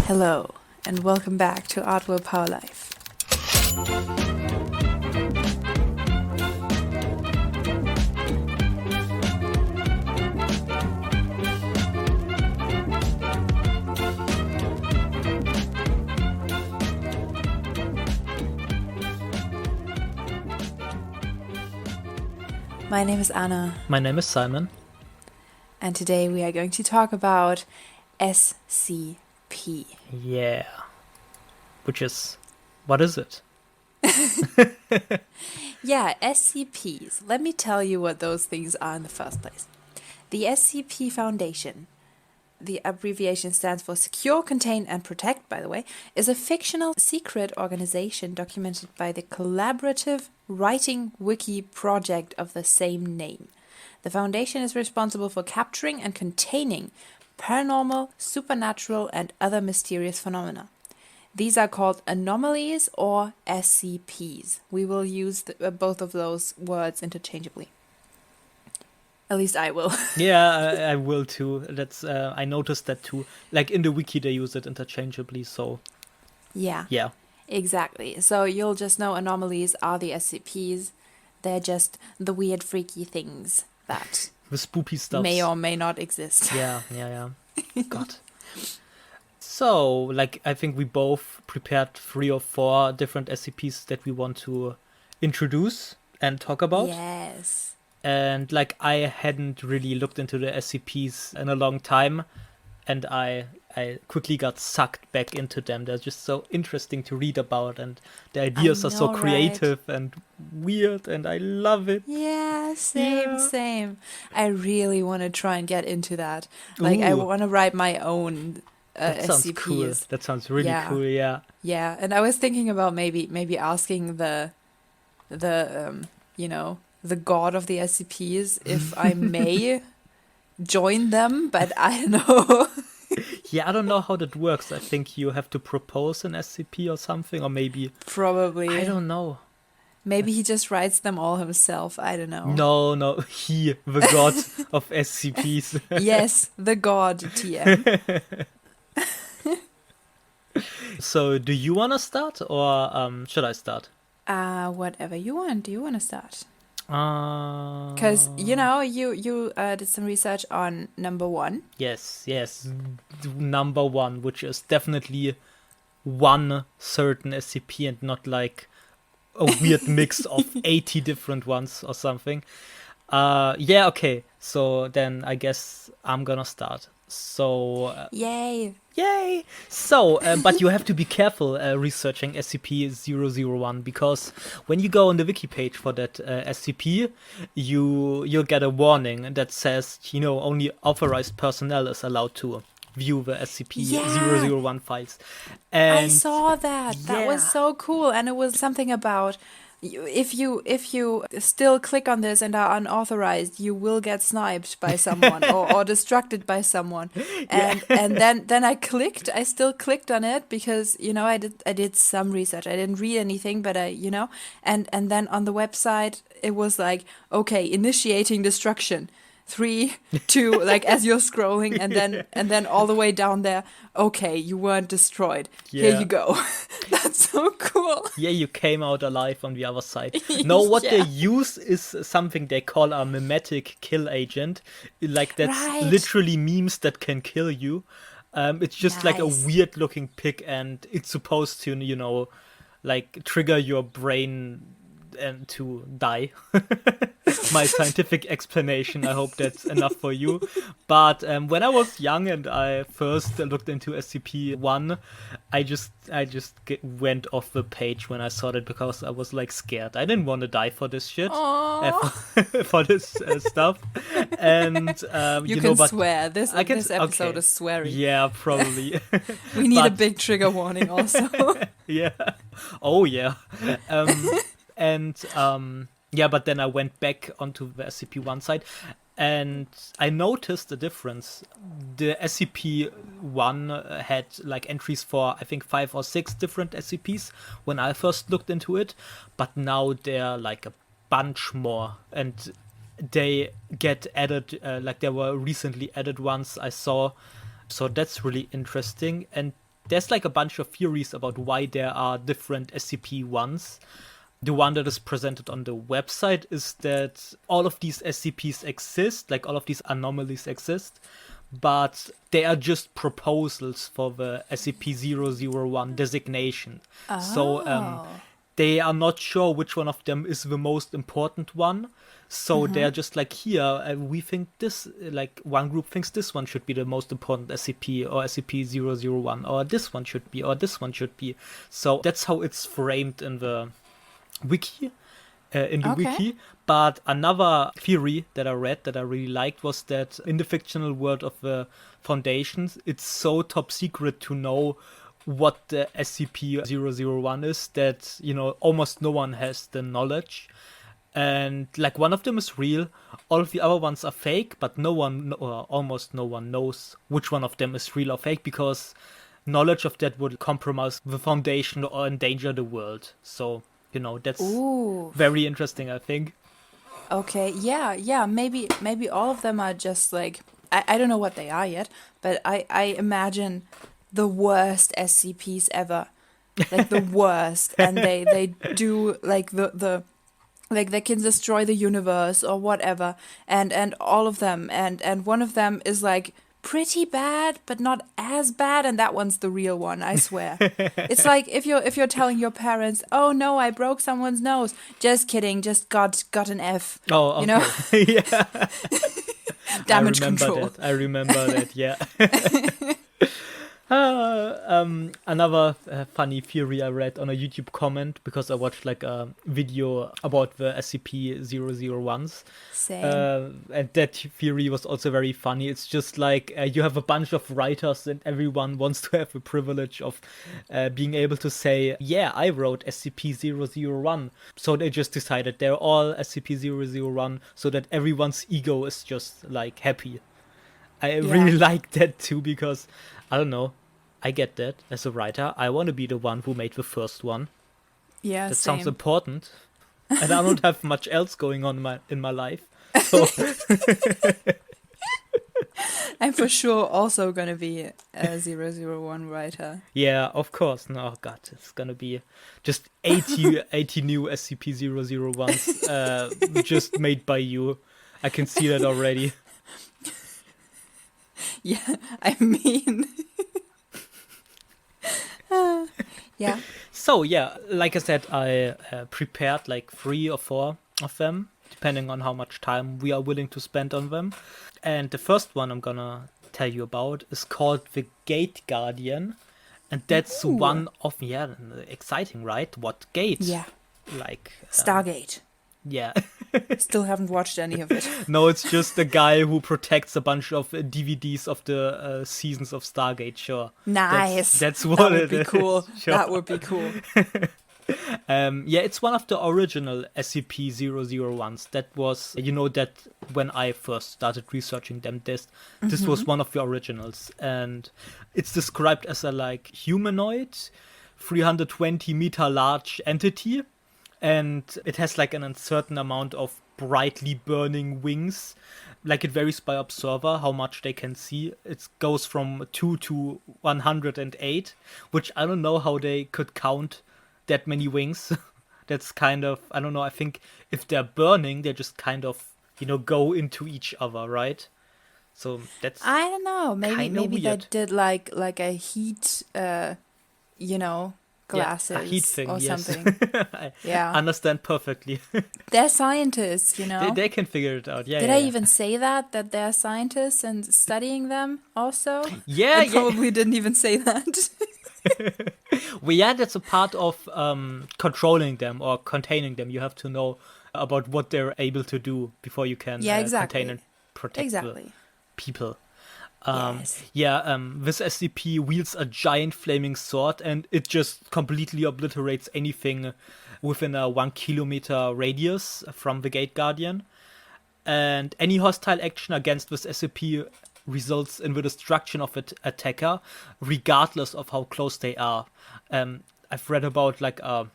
Hello, and welcome back to Art Will Power Life. My name is Anna. My name is Simon. And today we are going to talk about SCP. Yeah. What is it? Yeah, SCPs. Let me tell you what those things are in the first place. The SCP Foundation, the abbreviation stands for Secure, Contain and Protect, by the way, is a fictional secret organization documented by the collaborative writing wiki project of the same name. The Foundation is responsible for capturing and containing paranormal, supernatural, and other mysterious phenomena. These are called anomalies or SCPs. We will use both of those words interchangeably. At least I will. Yeah, I will too. I noticed that too. Like in the wiki, they use it interchangeably. So Yeah, yeah, exactly. So you'll just know anomalies are the SCPs. They're just the weird, freaky things that the spoopy stuff may or may not exist. Yeah. God. So, like, I think we both prepared 3 or 4 different SCPs that we want to introduce and talk about. Yes. And like, I hadn't really looked into the SCPs in a long time, and I quickly got sucked back into them. They're just so interesting to read about, and the ideas are so creative and weird, and I love it. Yeah, same. I really want to try and get into that. Like, Ooh. I want to write my own That sounds SCPs. cool. That sounds really cool, yeah. Yeah, and I was thinking about maybe asking the god of the SCPs if I may join them, but I don't know. Yeah, I don't know how that works. I think you have to propose an SCP or something, or maybe... Probably. I don't know. Maybe he just writes them all himself. I don't know. No, he, the god of SCPs. Yes, the god TM. So, do you want to start, or should I start? Whatever you want. Do you want to start? Because Because you did some research on number 1. Yes, number 1, which is definitely one certain SCP and not like a weird mix of 80 different ones or something. Yeah, okay. So then I guess I'm gonna start. So Yay! So, but you have to be careful researching SCP-001, because when you go on the wiki page for that SCP, you'll get a warning that says, only authorized personnel is allowed to view the SCP-001 files. And I saw that. That was so cool, and it was something about if you still click on this and are unauthorized, you will get sniped by someone or distracted by someone. And then I still clicked on it because I did some research. I didn't read anything, but and then on the website it was like, okay, initiating destruction. 3, 2, like as you're scrolling, and then all the way down there, okay, you weren't destroyed. Yeah. Here you go. That's so cool. Yeah, you came out alive on the other side. No, what they use is something they call a mimetic kill agent. Like, that's literally memes that can kill you. It's just like a weird looking pig, and it's supposed to, like trigger your brain and to die. My scientific explanation. I hope that's enough for you. But when I was young and I first looked into SCP-1, I just went off the page when I saw it, because I was like scared. I didn't want to die for this shit, for this stuff. And you can swear. This episode is swearing. Yeah, probably. We need a big trigger warning also. Yeah. Oh yeah. But then I went back onto the SCP-1 site, and I noticed a difference. The SCP-1 had like entries for, I think, 5 or 6 different SCPs when I first looked into it, but now there are like a bunch more, and they get added, like there were recently added ones I saw. So that's really interesting. And there's like a bunch of theories about why there are different SCP-1s. The one that is presented on the website is that all of these SCPs exist, like all of these anomalies exist, but they are just proposals for the SCP-001 designation. Oh. So they are not sure which one of them is the most important one. So they're just like, here, we think this, like one group thinks this one should be the most important SCP, or SCP-001, or this one should be, or this one should be. So that's how it's framed in the wiki. Wiki. But another theory that I read that I really liked was that in the fictional world of the Foundations, it's so top secret to know what the SCP-001 is that, almost no one has the knowledge. And like one of them is real, all of the other ones are fake, but no one, or almost no one knows which one of them is real or fake, because knowledge of that would compromise the Foundation or endanger the world. So, that's very interesting, I think. Okay, yeah, maybe all of them are just like, I don't know what they are yet, but I imagine the worst SCPs ever. Like the worst. And they do like the like they can destroy the universe or whatever, and all of them, and one of them is like pretty bad but not as bad, and that one's the real one, I swear. It's like if you're telling your parents, oh no, I broke someone's nose, just kidding, just got an F. Oh, okay. Yeah. Damage control. I remember that, yeah. Another funny theory I read on a YouTube comment, because I watched like a video about the SCP-001s. Same. And that theory was also very funny. It's just like you have a bunch of writers and everyone wants to have the privilege of being able to say, yeah, I wrote SCP-001. So they just decided they're all SCP-001 so that everyone's ego is just like happy. I really like that too, because I don't know, I get that as a writer. I want to be the one who made the first one. Yeah, that same. sounds important. And I don't have much else going on in my life. So I'm for sure also going to be a 001 writer. Yeah, of course. No, God, it's going to be just 80 new SCP-001s just made by you. I can see that already. Yeah, I mean... yeah. So, yeah, like I said, I prepared like 3 or 4 of them, depending on how much time we are willing to spend on them. And the first one I'm gonna tell you about is called the Gate Guardian. And that's one of, exciting, right? What gate? Yeah. Like... Stargate. Yeah. Still haven't watched any of it. No, it's just the guy who protects a bunch of DVDs of the seasons of Stargate, sure. Nice. That's what that would it be is. Cool. Sure. That would be cool. It's one of the original SCP-001s. That was, that when I first started researching them, this was one of the originals. And it's described as a, like, humanoid, 320 meter large entity. And it has, like, an uncertain amount of brightly burning wings. Like, it varies by observer, how much they can see. It goes from 2 to 108, which I don't know how they could count that many wings. That's kind of, I don't know, I think if they're burning, they just kind of, go into each other, right? So that's I don't know. Maybe weird. they did like a heat, glasses a heat thing, or yes. something. I Yeah. understand perfectly. They're scientists, They can figure it out. Yeah. Did I even say that they're scientists and studying them also? Yeah, I probably didn't even say that. Well, that's a part of controlling them or containing them. You have to know about what they're able to do before you can contain and protect the people. Yes. This SCP wields a giant flaming sword, and it just completely obliterates anything within a 1 kilometer radius from the Gate Guardian. And any hostile action against this SCP results in the destruction of its attacker, regardless of how close they are. I've read about like a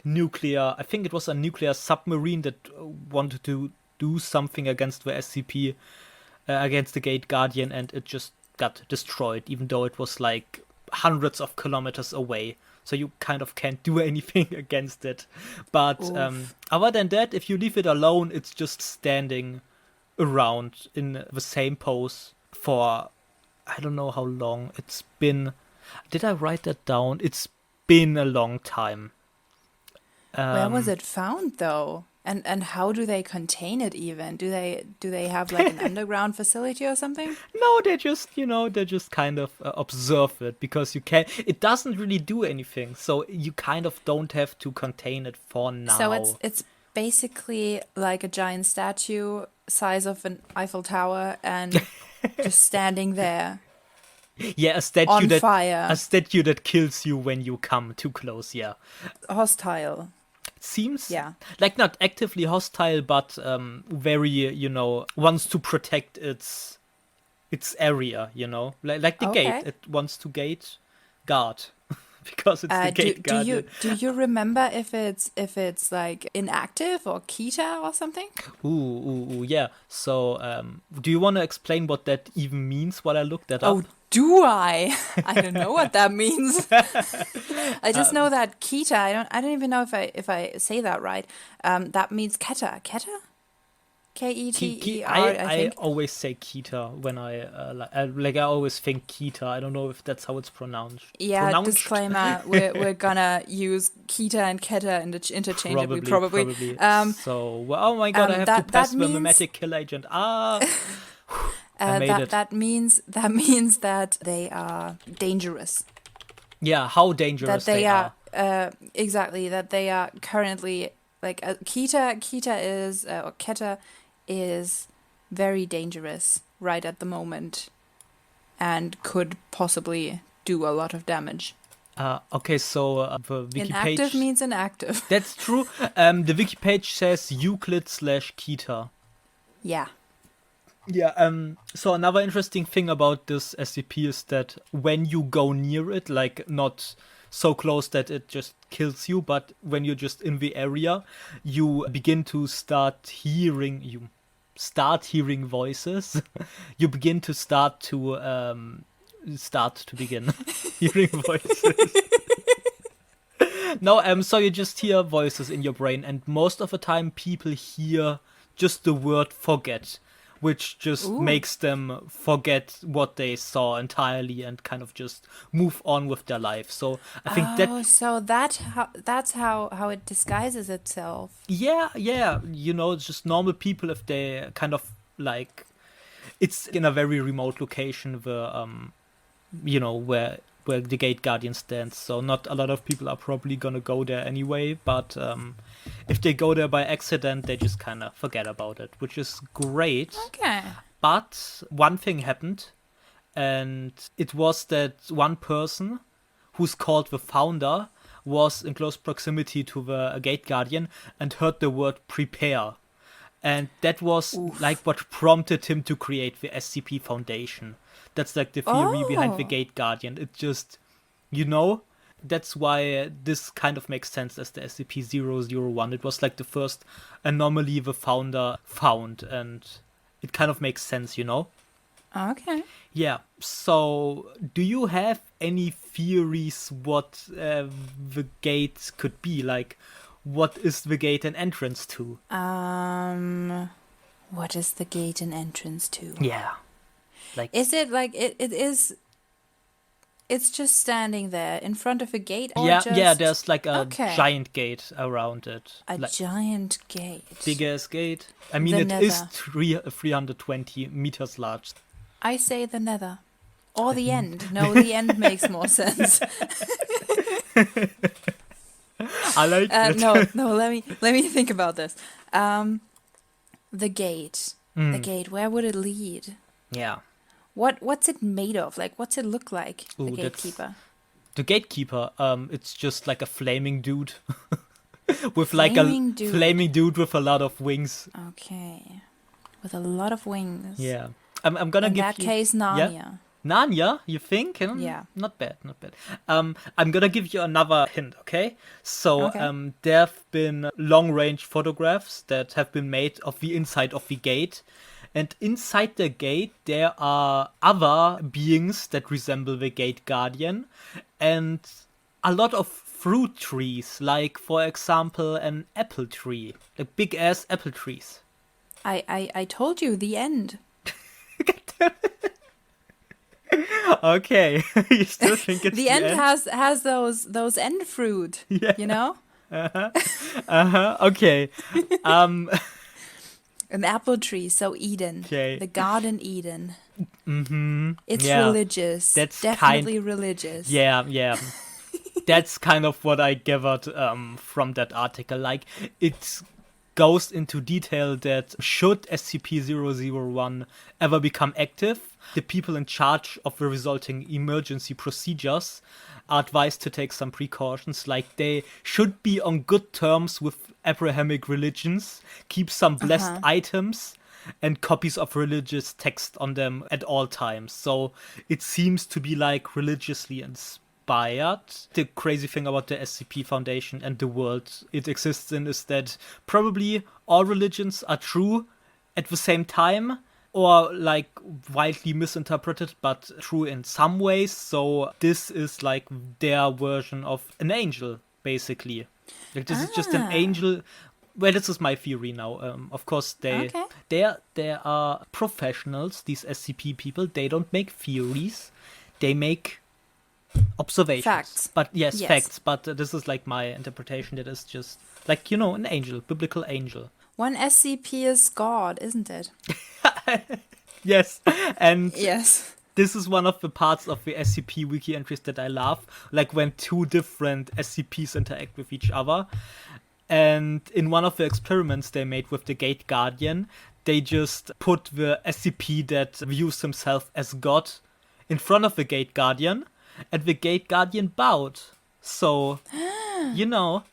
nuclear, I think it was a nuclear submarine that wanted to do something against the SCP, against the Gate Guardian, and it just got destroyed, even though it was like hundreds of kilometers away. So you kind of can't do anything against it. But other than that, if you leave it alone, it's just standing around in the same pose for, I don't know how long. It's been... Did I write that down? It's been a long time. Where was it found, though? And how do they contain it even? Do they have like an underground facility or something? No, they just kind of observe it, because it doesn't really do anything. So you kind of don't have to contain it for now. So it's basically like a giant statue size of an Eiffel Tower and just standing there. Yeah, on fire. A statue that kills you when you come too close, yeah. Hostile. Seems like not actively hostile, but very, wants to protect its area, like the gate. It wants to guard because it's the gate guardian. Do you remember if it's like inactive or Kita or something? Ooh, yeah. So do you want to explain what that even means? What I looked that up. Oh, do I? I don't know what that means. I just know that Kita. I don't even know if I say that right. That means Keta. Keta? Keter. I always say Kita when I always think Kita. I don't know if that's how it's pronounced. Yeah, disclaimer: we're gonna use Kita and Keta interchangeably, probably. So, oh my god, I have to pass the mimetic kill agent. That means that they are dangerous. Yeah, how dangerous they are. Exactly, that they are currently like Kita is or Keta is very dangerous right at the moment and could possibly do a lot of damage. Okay, so the wiki page... Inactive means inactive. That's true. The wiki page says Euclid/Kita. Yeah. Yeah, so another interesting thing about this SCP is that when you go near it, like not so close that it just kills you, but when you're just in the area, you begin to start hearing voices. You begin to begin hearing voices. No, so you just hear voices in your brain, and most of the time people hear just the word forget, which just makes them forget what they saw entirely and kind of just move on with their life. So I think that's how it disguises itself. Yeah, it's just normal people, if they kind of like, it's in a very remote location where the gate guardian stands. So not a lot of people are probably gonna go there anyway, but if they go there by accident, they just kind of forget about it, which is great. Okay. But one thing happened, and it was that one person, who's called the founder, was in close proximity to the gate guardian and heard the word prepare. And that was like what prompted him to create the SCP Foundation. That's like the theory behind the gate guardian. It just, that's why this kind of makes sense as the SCP-001. It was like the first anomaly the founder found, and it kind of makes sense, Okay. Yeah, so do you have any theories what the gate could be? Like, what is the gate an entrance to? What is the gate an entrance to? Yeah. Like, is it like it is? It's just standing there in front of a gate. Or there's like a giant gate around it. A giant gate. Big ass gate. I mean, it is 320 meters large. I say the nether. Or the end. No, the end makes more sense. I like it. No, let me think about this. The gate. The gate, where would it lead? Yeah. What's it made of? Like, what's it look like, the gatekeeper? The gatekeeper, it's just like a flaming dude. With like a flaming dude with a lot of wings. Okay. With a lot of wings. Yeah. I'm gonna give you... In that case, Narnia. Yeah? Narnia, you think? Yeah. Not bad. I'm gonna give you another hint, okay? So, there have been long-range photographs that have been made of the inside of the gate. And inside the gate, there are other beings that resemble the Gate Guardian, and a lot of fruit trees, like, for example, an apple tree, like big-ass apple trees. I told you, the end. Okay, you still think it's The end has those end fruit, Yeah. you know? Okay. An apple tree, so Eden. Okay. The Garden Eden. Mm-hmm. It's Yeah. religious. That's definitely religious. Yeah. That's kind of what I gathered from that article. Like, it goes into detail that should SCP-001 ever become active, the people in charge of the resulting emergency procedures are advised to take some precautions, like they should be on good terms with Abrahamic religions, keep some blessed items, and copies of religious text on them at all times. So it seems to be like religiously inspired. The crazy thing about the SCP Foundation and the world it exists in is that probably all religions are true at the same time, or like widely misinterpreted, but true in some ways. So this is like their version of an angel, basically. Like, this is just an angel. Well, this is my theory now. Of course, they are professionals. These SCP people, they don't make theories; they make observations. Facts. But yes, facts. But this is like my interpretation. That is just like, an angel, biblical angel. One SCP is God, isn't it? Yes, and Yes. this is one of the parts of the SCP wiki entries that I love, like when two different SCPs interact with each other. And in one of the experiments they made with the Gate Guardian, they just put the SCP that views himself as God in front of the Gate Guardian, and the Gate Guardian bowed. So,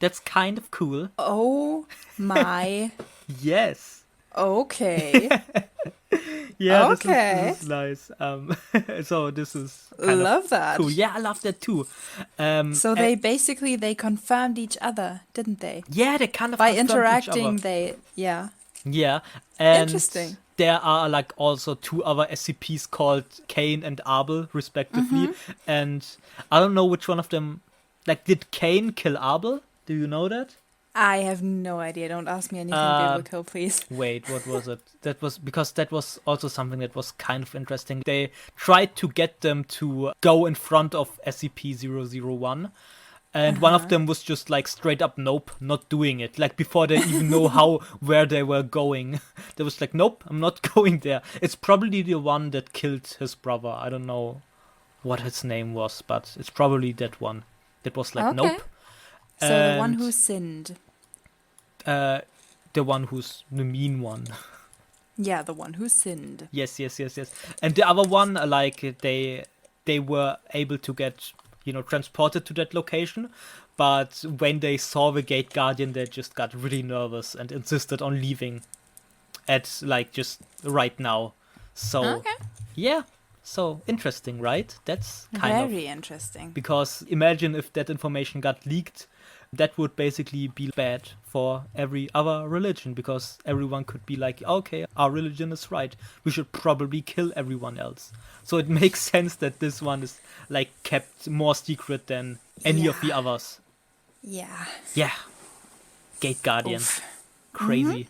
that's kind of cool. Oh my. Yes. Okay. Yeah, Okay. This is nice. So this is kind Love of that. cool. Yeah, I love that too. So they confirmed each other, didn't they? Yeah, they kind of By confirmed interacting, each other. Yeah, and Interesting. there are like also two other SCPs called Cain and Abel, respectively. And I don't know which one of them. Like, did Cain kill Abel? Do you know that? I have no idea. Don't ask me anything biblical, please. Wait, what was it? That was also something that was kind of interesting. They tried to get them to go in front of SCP-001, and one of them was just like straight up, nope, not doing it. Like, before they even know where they were going. They was like, nope, I'm not going there. It's probably the one that killed his brother. I don't know what his name was, but it's probably that one. That was like, nope. So the one who sinned. The one who's the mean one. Yeah, the one who sinned. Yes. And the other one, like, they were able to get, transported to that location. But when they saw the Gate Guardian, they just got really nervous and insisted on leaving at, like, just right now. So, yeah. So, interesting, right? That's kind of... Very interesting. Because imagine if that information got leaked, that would basically be bad for every other religion, because everyone could be like, okay, our religion is right. We should probably kill everyone else. So it makes sense that this one is like kept more secret than any of the others. Yeah. Yeah. Gate Guardian. Oof. Crazy.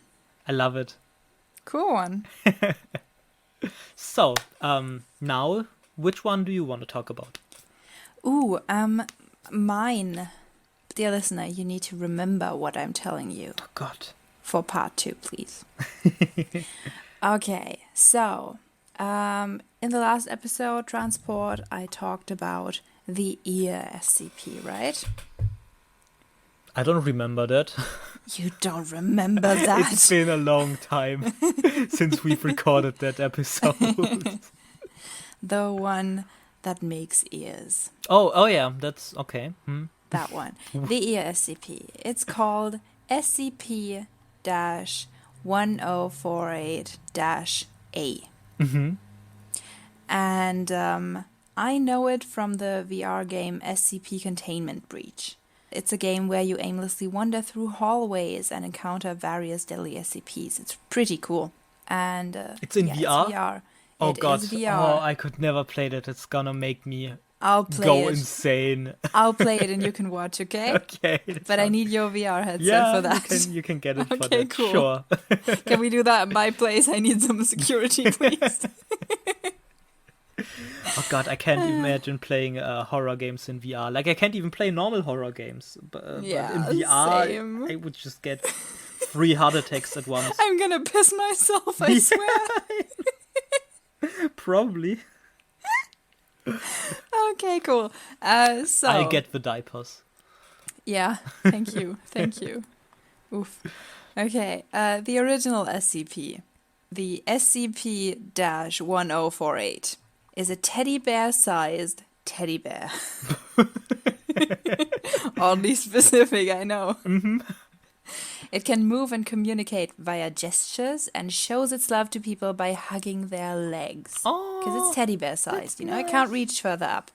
I love it. Cool one. So, now, which one do you want to talk about? Ooh, mine. Dear listener, you need to remember what I'm telling you. Oh, God. For part 2, please. Okay, so, in the last episode, Transport, I talked about the ear SCP, right? I don't remember that. You don't remember that? It's been a long time since we've recorded that episode. The one that makes ears. Oh yeah, that's okay. That one. The ear SCP. It's called SCP-1048-A. And I know it from the VR game SCP Containment Breach. It's a game where you aimlessly wander through hallways and encounter various deadly SCPs. It's pretty cool. And it's in VR? It's VR. Oh It god. is VR. Oh, I could never play that. It's gonna make me I'll play go it. insane. I'll play it and you can watch, okay? Okay. But I need your VR headset for that. You can get it for Okay, that. cool. Sure. Can we do that at my place? I need some security, please. Oh god, I can't imagine playing horror games in VR. Like, I can't even play normal horror games. But in VR, same. I would just get 3 heart attacks at once. I'm gonna piss myself, I swear. Probably. Okay, cool. So I'll get the diapers. Yeah, thank you. Thank you. Oof. Okay, the original SCP, the SCP-1048, is a teddy bear-sized teddy bear. Oddly specific, I know. Mm-hmm. It can move and communicate via gestures and shows its love to people by hugging their legs. Because it's teddy bear-sized, you know, nice. It can't reach further up.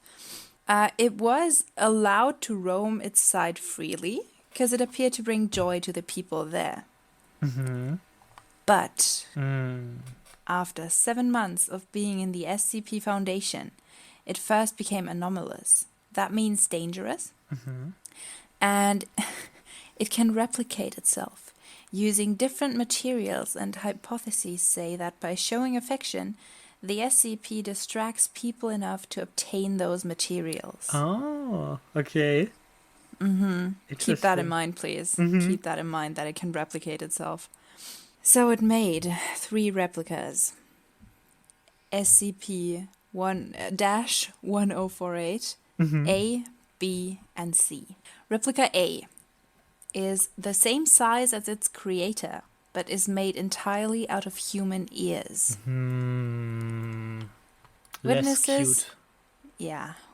It was allowed to roam its side freely because it appeared to bring joy to the people there. Mm-hmm. But after 7 months of being in the SCP Foundation, it first became anomalous. That means dangerous. Mm-hmm. And it can replicate itself. Using different materials, and hypotheses say that by showing affection, the SCP distracts people enough to obtain those materials. Oh, okay. Mm-hmm. Keep that in mind, please. Mm-hmm. Keep that in mind, that it can replicate itself. So it made 3 replicas. SCP-1048, A, B, and C. Replica A is the same size as its creator, but is made entirely out of human ears. Less cute.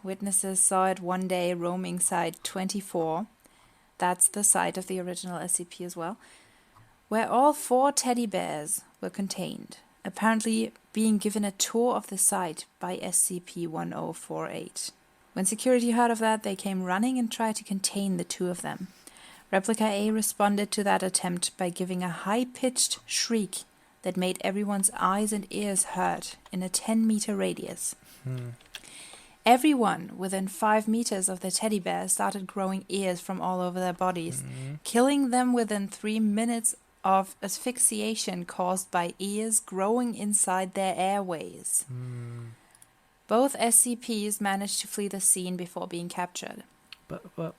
Witnesses saw it one day roaming Site 24. That's the site of the original SCP as well, where all 4 teddy bears were contained, apparently being given a tour of the site by SCP-1048. When security heard of that, they came running and tried to contain the 2 of them. Replica A responded to that attempt by giving a high-pitched shriek that made everyone's eyes and ears hurt in a 10-meter radius. Everyone within 5 meters of the teddy bear started growing ears from all over their bodies, killing them within 3 minutes of asphyxiation caused by ears growing inside their airways. Both SCPs managed to flee the scene before being captured. But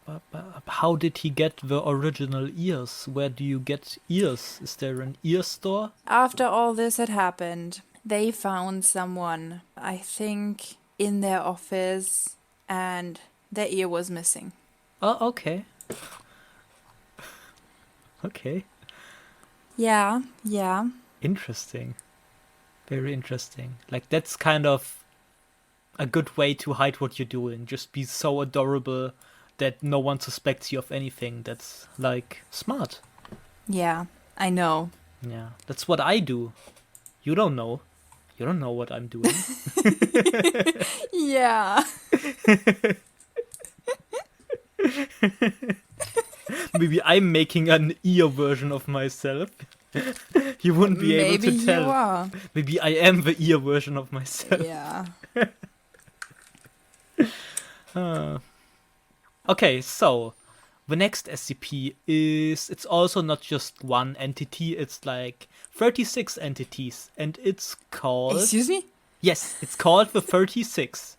how did he get the original ears? Where do you get ears? Is there an ear store? After all this had happened, they found someone, I think, in their office, and their ear was missing. Oh, okay. Okay. Yeah. Interesting. Very interesting. Like, that's kind of a good way to hide what you're doing. Just be so adorable that no one suspects you of anything. That's, like, smart. Yeah, I know. Yeah, that's what I do. You don't know. You don't know what I'm doing. Yeah. Maybe I'm making an ear version of myself. You wouldn't be able to tell. Maybe you are. Maybe I am the ear version of myself. Yeah. Okay, so the next SCP it's also not just one entity, it's like 36 entities, and it's called... Excuse me? Yes, it's called the 36.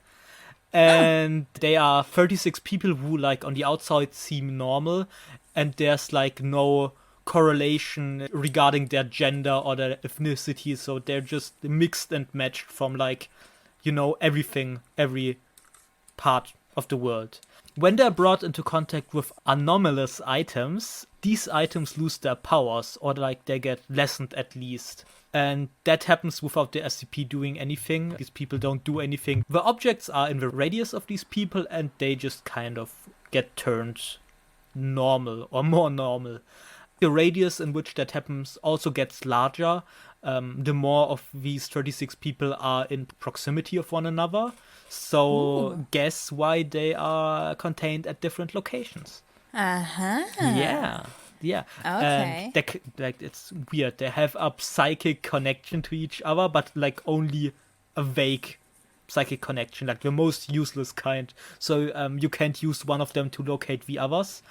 And they are 36 people who, like, on the outside seem normal, and there's, like, no correlation regarding their gender or their ethnicity, so they're just mixed and matched from, like, you know, everything, every part of the world. When they're brought into contact with anomalous items, these items lose their powers, or like they get lessened at least. And that happens without the SCP doing anything. These people don't do anything. The objects are in the radius of these people, and they just kind of get turned normal or more normal. The radius in which that happens also gets larger. The more of these 36 people are in proximity of one another. So guess why they are contained at different locations. Uh-huh. Yeah. Yeah. Okay. And like it's weird. They have a psychic connection to each other, but like only a vague psychic connection, like the most useless kind. So you can't use one of them to locate the others.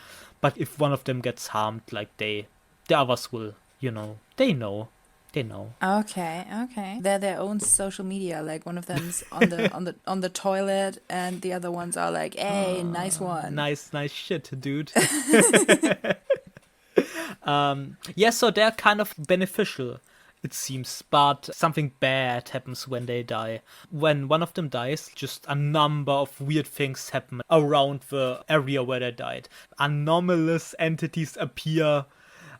But if one of them gets harmed, like the others will, they know. They know. Okay, okay. They're their own social media. Like one of them's on the toilet, and the other ones are like, "Hey, nice one." Nice shit, dude. Yeah, so they're kind of beneficial, it seems, but something bad happens when they die. When one of them dies, just a number of weird things happen around the area where they died. Anomalous entities appear,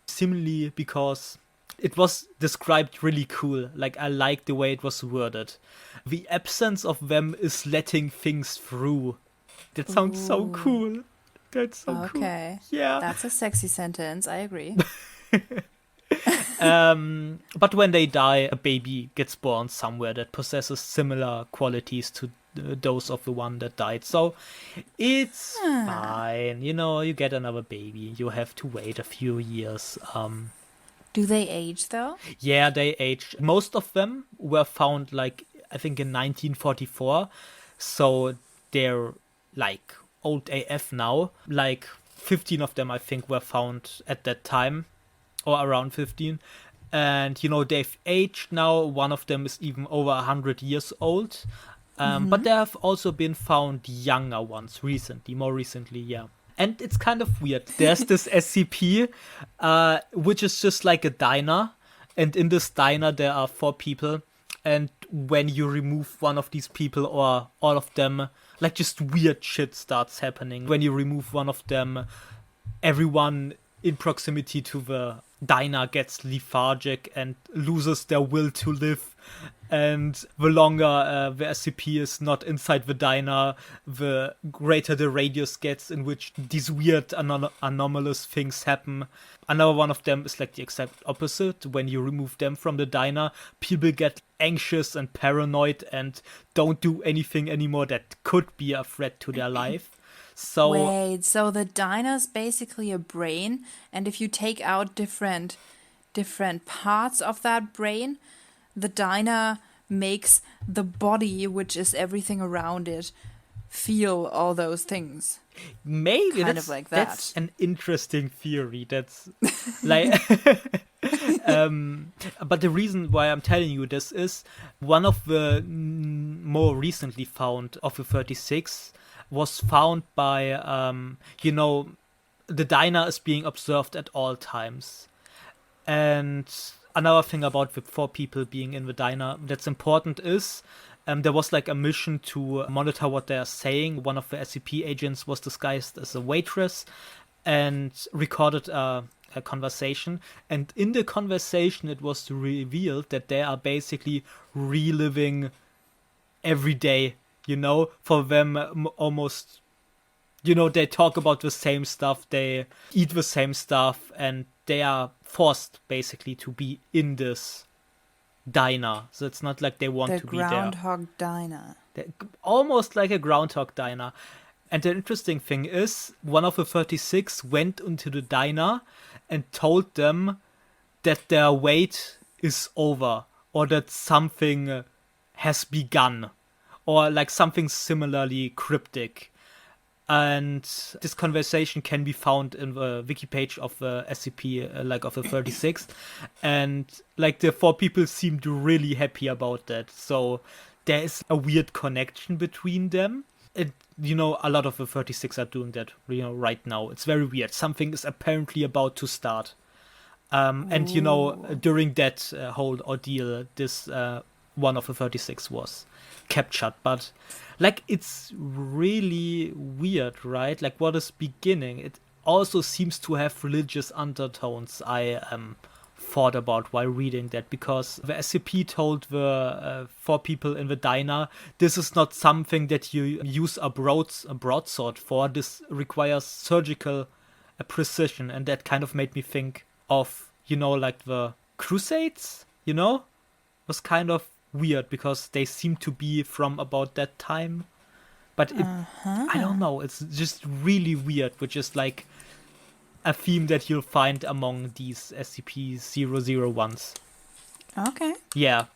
seemingly because it was described really cool. Like, I like the way it was worded. The absence of them is letting things through. That sounds so cool. That's so cool. Okay. Yeah. That's a sexy sentence. I agree. But when they die, a baby gets born somewhere that possesses similar qualities to those of the one that died. So it's fine. You get another baby. You have to wait a few years. Do they age though? Yeah, they age. Most of them were found, like, I think in 1944. So they're like old AF now. Like 15 of them, I think, were found at that time, or around 15. And, they've aged now. One of them is even over 100 years old. But there have also been found younger ones more recently, yeah. And it's kind of weird. There's this SCP, which is just like a diner. And in this diner, there are 4 people. And when you remove one of these people or all of them, like, just weird shit starts happening. When you remove one of them, everyone in proximity to the diner gets lethargic and loses their will to live. And the longer the SCP is not inside the diner, the greater the radius gets in which these weird anomalous things happen. Another one of them is like the exact opposite. When you remove them from the diner, people get anxious and paranoid and don't do anything anymore that could be a threat to their life. So Wait, so the diner's basically a brain, and if you take out different parts of that brain, the diner makes the body, which is everything around it, feel all those things. Maybe kind of like that. That's an interesting theory. That's like, but the reason why I'm telling you this is one of the more recently found of the 36 was found by, the diner is being observed at all times. And another thing about the 4 people being in the diner that's important is there was like a mission to monitor what they're saying. One of the SCP agents was disguised as a waitress and recorded a conversation. And in the conversation, it was revealed that they are basically reliving every day, for them almost, they talk about the same stuff, they eat the same stuff, and they are forced basically to be in this diner. So it's not like they want to be there. The Groundhog Diner. Almost like a Groundhog Diner. And the interesting thing is, one of the 36 went into the diner and told them that their wait is over, or that something has begun, or like something similarly cryptic. And this conversation can be found in the wiki page of the SCP, like of the 36. And like the 4 people seemed really happy about that. So there is a weird connection between them. And, a lot of the 36 are doing that, right now. It's very weird. Something is apparently about to start. And, during that whole ordeal, this one of the 36 was captured. But like, it's really weird, right? Like, what is beginning? It also seems to have religious undertones. I thought about while reading that, because the SCP told the 4 people in the diner, this is not something that you use a broadsword for. This requires surgical precision, and that kind of made me think of, like the Crusades, was kind of weird because they seem to be from about that time. But I don't know, it's just really weird, which is like a theme that you'll find among these SCP-001s. Okay. Yeah.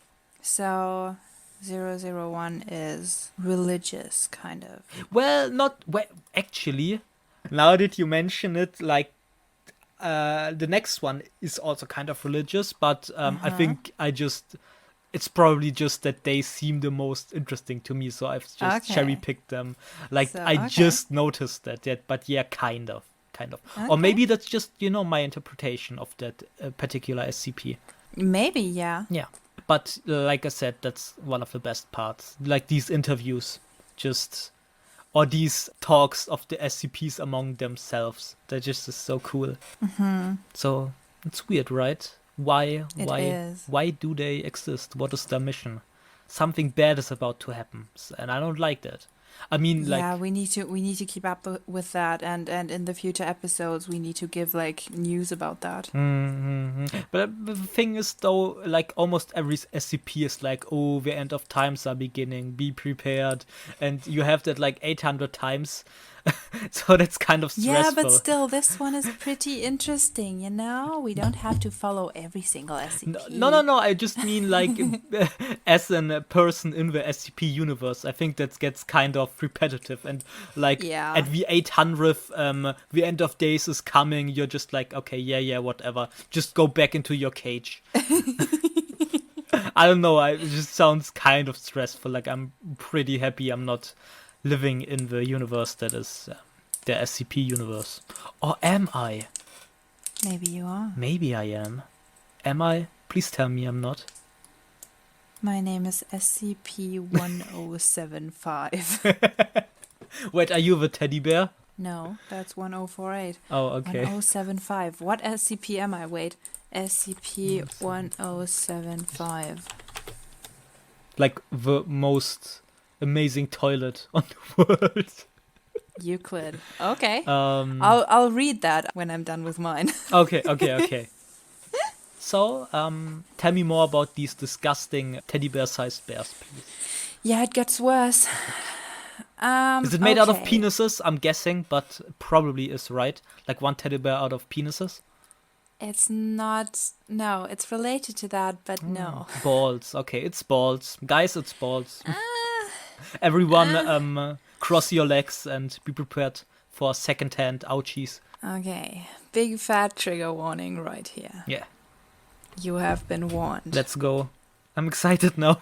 So 001 is religious, kind of. Well, actually, now that you mention it, like, the next one is also kind of religious, but I think it's probably just that they seem the most interesting to me, so I've just cherry-picked them. Like, I just noticed that, but yeah, kind of. Or maybe that's just, my interpretation of that particular SCP. Maybe, yeah. Yeah. But like I said, that's one of the best parts. Like these interviews, or these talks of the SCPs among themselves. That just is so cool. Mm-hmm. So it's weird, right? Why do they exist? What is their mission? Something bad is about to happen, and I don't like that. I mean, we need to keep up with that, and in the future episodes we need to give like news about that. Mm-hmm. But the thing is, though, like almost every SCP is like, oh, the end of times are beginning, be prepared, and you have that like 800 times. So that's kind of stressful. Yeah, but still, this one is pretty interesting, We don't have to follow every single SCP. No. I just mean, like, as a person in the SCP universe, I think that gets kind of repetitive. And, like, at the 800th, the end of days is coming. You're just like, okay, yeah, whatever. Just go back into your cage. I don't know. It just sounds kind of stressful. Like, I'm pretty happy I'm not living in the universe that is the SCP universe. Or am I? Maybe you are. Maybe I am. Am I? Please tell me I'm not. My name is SCP-1075. Wait, are you the teddy bear? No, that's 1048. Oh, okay. 1075. What SCP am I? Wait. SCP-1075. Like the most amazing toilet on the world. Euclid. Okay. I'll read that when I'm done with mine. Okay. So, tell me more about these disgusting teddy bear-sized bears, please. Yeah, it gets worse. Is it made out of penises? I'm guessing, but probably is, right? Like one teddy bear out of penises? It's not. No, it's related to that, but no. Balls. Okay, it's balls. Guys, it's balls. Everyone, cross your legs and be prepared for second-hand ouchies. Okay, big fat trigger warning right here. Yeah. You have been warned. Let's go. I'm excited now.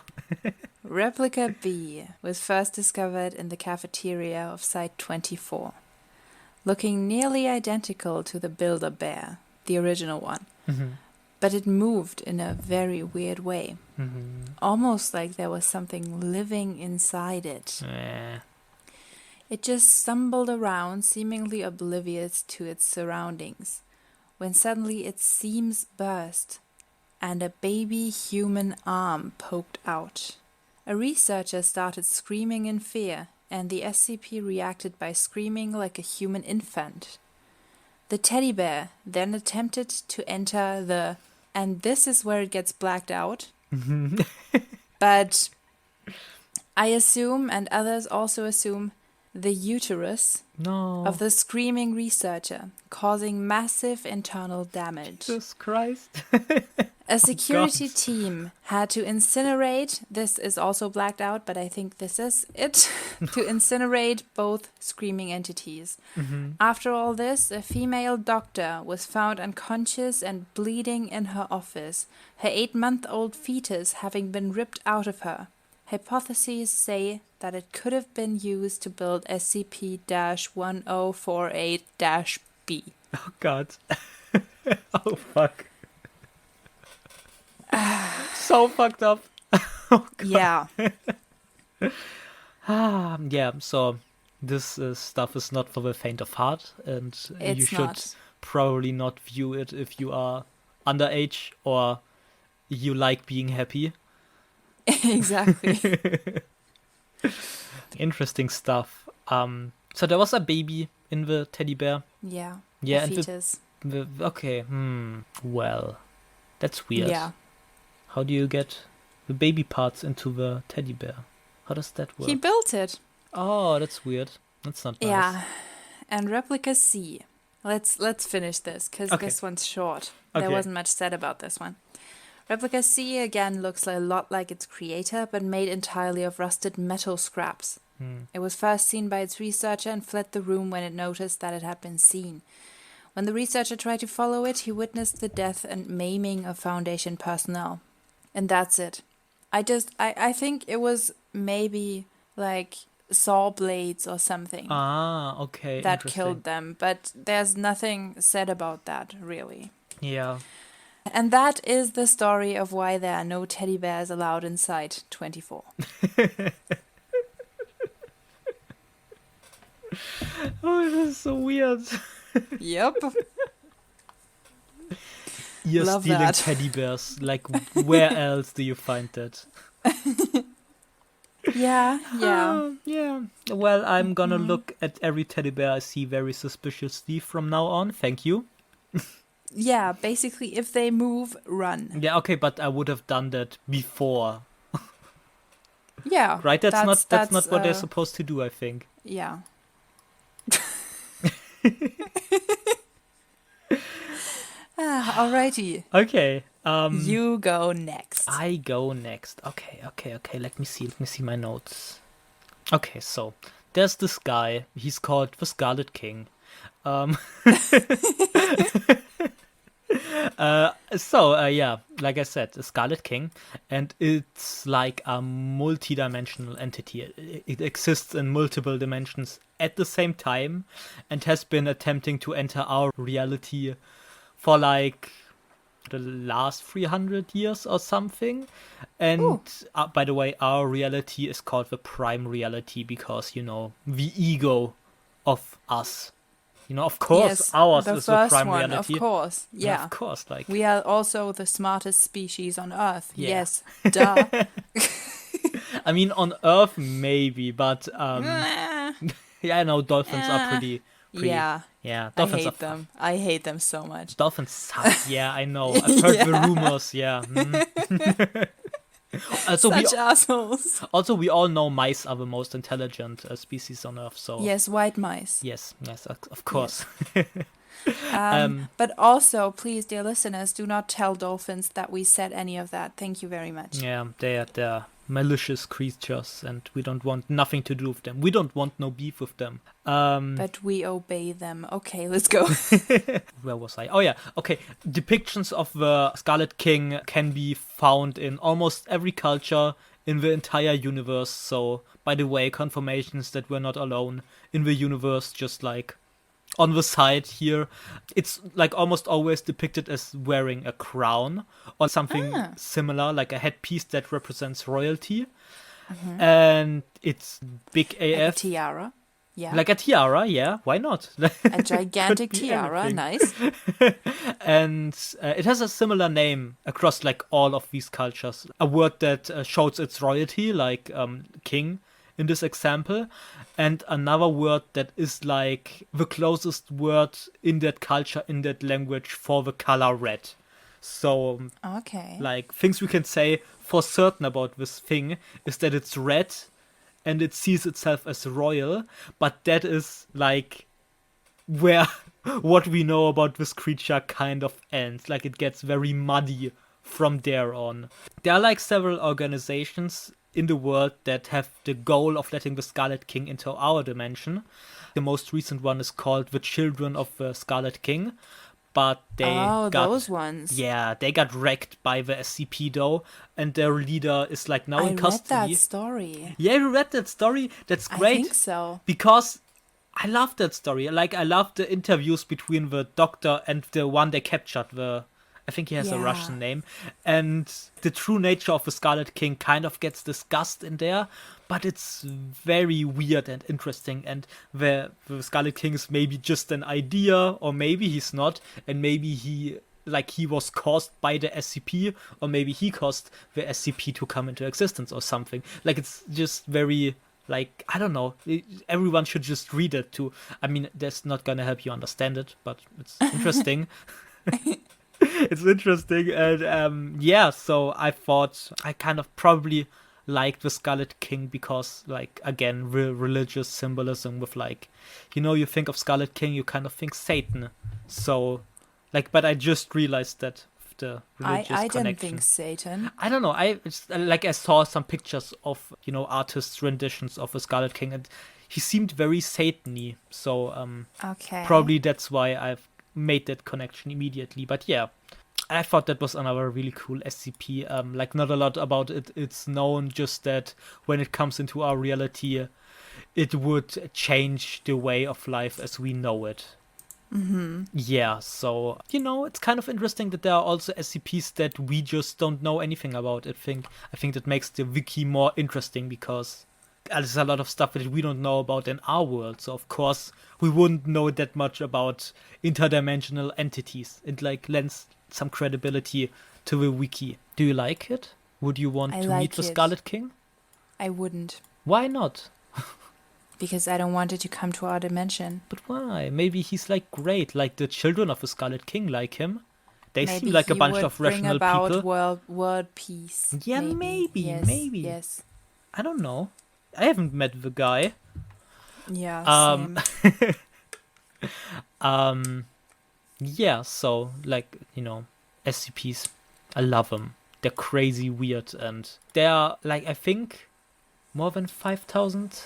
Replica B was first discovered in the cafeteria of Site 24, looking nearly identical to the Builder Bear, the original one. Mm-hmm. But it moved in a very weird way. Mm-hmm. Almost like there was something living inside it. It just stumbled around, seemingly oblivious to its surroundings, when suddenly its seams burst and a baby human arm poked out. A researcher started screaming in fear, and the SCP reacted by screaming like a human infant. The teddy bear then attempted to enter the... And this is where it gets blacked out. But I assume, and others also assume, the uterus of the screaming researcher, causing massive internal damage. Jesus Christ. A security team had to incinerate, this is also blacked out, but I think this is it, to incinerate both screaming entities. Mm-hmm. After all this, a female doctor was found unconscious and bleeding in her office, her 8-month-old fetus having been ripped out of her. Hypotheses say that it could have been used to build SCP-1048-B. Oh god. Oh fuck. So fucked up. Oh, yeah. Yeah, so this stuff is not for the faint of heart, and you should probably not view it if you are underage or you like being happy. Exactly. Interesting stuff. So there was a baby in the teddy bear. Yeah. Yeah, a fetus. Okay. Well, that's weird. Yeah. How do you get the baby parts into the teddy bear? How does that work? He built it. Oh, that's weird. That's not nice. Yeah. And Replica C, Let's finish this, because Okay. this one's short. Okay. There wasn't much said about this one. Replica C again looks a lot like its creator, but made entirely of rusted metal scraps. It was first seen by its researcher and fled the room when it noticed that it had been seen. When the researcher tried to follow it, he witnessed the death and maiming of Foundation personnel. And that's it. I think it was maybe like saw blades or something Ah, okay. that Interesting. killed them, but there's nothing said about that, really. Yeah. And that is the story of why there are no teddy bears allowed in Site 24. Oh, this is so weird. Yep. Ear Love stealing that. teddy bears. Like, where else do you find that? Yeah. Yeah. Well, I'm gonna look at every teddy bear I see very suspiciously from now on. Thank you. Yeah, basically, if they move, run. Yeah, okay, but I would have done that before. Yeah. Right? That's not what they're uh, supposed to do, I think. Yeah. Alrighty. Okay. You go next. I go next. Okay. Let me see my notes. Okay, so there's this guy. He's called the Scarlet King. Yeah, like I said, the Scarlet King, and it's like a multi-dimensional entity. It exists in multiple dimensions at the same time, and has been attempting to enter our reality for like the last 300 years or something. And by the way, our reality is called the prime reality because, the ego of us. Of course, Yes, ours the is the first prime one, reality. of course. Yeah. Of course, like. We are also the smartest species on Earth. Yeah. Yes, duh. I mean, on Earth maybe, but yeah, I know dolphins are pretty. Yeah. Yeah, I dolphins hate are fun. them. I hate them so much. Dolphins suck. Yeah, I know. I've heard the rumors. Yeah. Such assholes. Also, we all know mice are the most intelligent species on Earth. So Yes, white mice. yes, of course. But also, please, dear listeners, do not tell dolphins that we said any of that. Thank you very much. Yeah, they're malicious creatures, and we don't want nothing to do with them. We don't want no beef with them. But we obey them. Okay, let's go. Where was I? Oh yeah, okay. Depictions of the Scarlet King can be found in almost every culture in the entire universe. So, by the way, confirmations that we're not alone in the universe, just like on the side here. It's like almost always depicted as wearing a crown or something similar, like a headpiece that represents royalty. And it's big AF. Like a tiara. Yeah. Like a tiara, yeah, why not? A gigantic Could be tiara, anything. nice. And it has a similar name across like all of these cultures. A word that shows its royalty, like king in this example, and another word that is like the closest word in that culture, in that language for the color red. So Okay. like things we can say for certain about this thing is that it's red and it sees itself as royal, but that is like where what we know about this creature kind of ends. Like it gets very muddy from there on. There are like several organizations in the world that have the goal of letting the Scarlet King into our dimension. The most recent one is called the Children of the Scarlet King, but they got those ones. Yeah, they got wrecked by the SCP though, and their leader is like now I in read custody. that story. Yeah, you read that story? That's great. I think so. Because I love that story. Like, I love the interviews between the doctor and the one they captured. I think he has a Yeah. Russian name. And the true nature of the Scarlet King kind of gets discussed in there. But it's very weird and interesting. And the Scarlet King is maybe just an idea, or maybe he's not. And maybe he was caused by the SCP, or maybe he caused the SCP to come into existence or something. Like, it's just very... Like, I don't know. Everyone should just read it too. I mean, that's not gonna help you understand it, but it's interesting. It's interesting, and yeah. So I thought I kind of probably liked the Scarlet King because, like, again, religious symbolism with, like, you think of Scarlet King, you kind of think Satan. So, like, but I just realized that the religious I connection. didn't think Satan. I don't know. I saw some pictures of artists' renditions of the Scarlet King, and he seemed very Satan-y. So Okay. probably that's why I've made that connection immediately. But yeah, I thought that was another really cool SCP. Like, not a lot about it. It's known just that when it comes into our reality, it would change the way of life as we know it. Yeah, so, it's kind of interesting that there are also SCPs that we just don't know anything about. I think that makes the wiki more interesting because there's a lot of stuff that we don't know about in our world. So, of course, we wouldn't know that much about interdimensional entities. It, like, lends some credibility to the wiki. Do you like it? Would you want to meet the Scarlet King? I wouldn't. Why not? Because I don't want it to come to our dimension. But why? Maybe he's, like, great. Like, the children of the Scarlet King like him. They Maybe seem like a bunch would of bring rational about people. world peace. Yeah, maybe. Yes. I don't know. I haven't met the guy. Yeah, same. Yeah, so, like, SCPs, I love them. They're crazy weird, and there are, like, I think more than 5,000